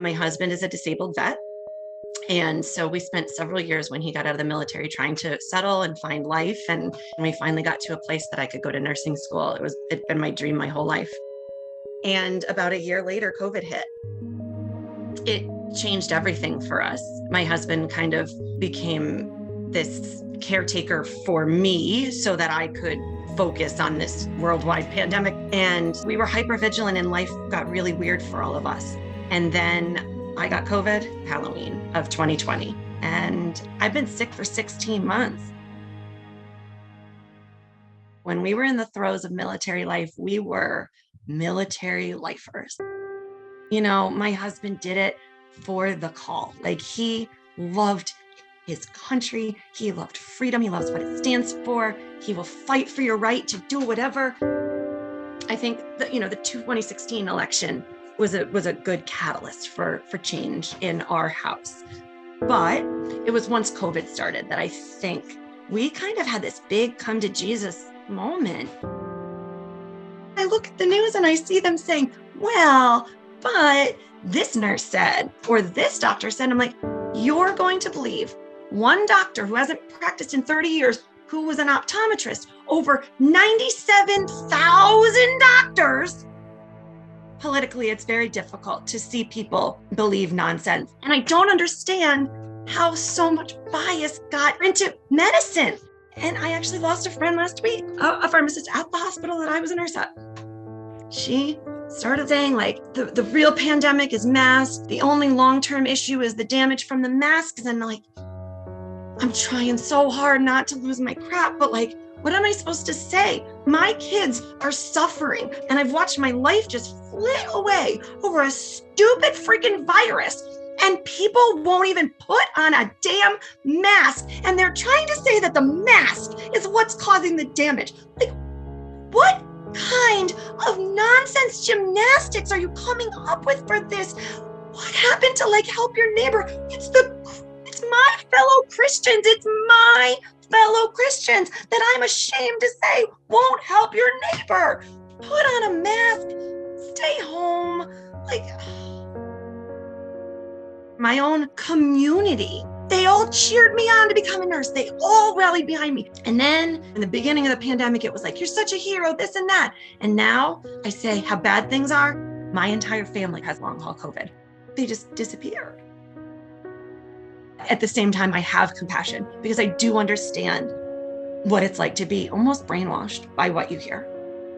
My husband is a disabled vet. And so we spent several years when he got out of the military trying to settle and find life. And we finally got to a place that I could go to nursing school. It'd been my dream my whole life. And about a year later, COVID hit. It changed everything for us. My husband kind of became this caretaker for me so that I could focus on this worldwide pandemic. And we were hyper vigilant and life got really weird for all of us. And then I got COVID Halloween of 2020. And I've been sick for 16 months. When we were in the throes of military life, we were military lifers. You know, my husband did it for the call. Like, he loved his country. He loved freedom. He loves what it stands for. He will fight for your right to do whatever. I think that, the 2016 election was a good catalyst for change in our house. But it was once COVID started that I think we kind of had this big come to Jesus moment. I look at the news and I see them saying, well, but this nurse said, or this doctor said. I'm like, you're going to believe one doctor who hasn't practiced in 30 years, who was an optometrist, over 97,000 doctors. Politically, it's very difficult to see people believe nonsense. And I don't understand how so much bias got into medicine. And I actually lost a friend last week, a pharmacist at the hospital that I was a nurse at. She started saying, like, the real pandemic is masks. The only long-term issue is the damage from the masks. And like, I'm trying so hard not to lose my crap, but like, what am I supposed to say? My kids are suffering, and I've watched my life just flit away over a stupid freaking virus, and people won't even put on a damn mask, and they're trying to say that the mask is what's causing the damage. Like, what kind of nonsense gymnastics are you coming up with for this? What happened to, like, help your neighbor? It's my fellow Christians. It's my fellow Christians that I'm ashamed to say won't help your neighbor. Put on a mask, stay home. Like, my own community, they all cheered me on to become a nurse. They all rallied behind me. And then in the beginning of the pandemic, it was like, you're such a hero, this and that. And now I say how bad things are. My entire family has long haul COVID. They just disappeared. At the same time, I have compassion because I do understand what it's like to be almost brainwashed by what you hear.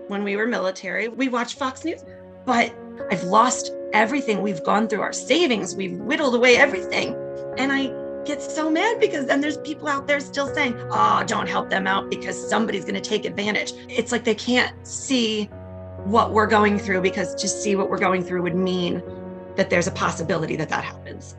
When we were military, we watched Fox News, but I've lost everything. We've gone through our savings. We've whittled away everything. And I get so mad because then there's people out there still saying, oh, don't help them out because somebody's going to take advantage. It's like they can't see what we're going through, because to see what we're going through would mean that there's a possibility that that happens.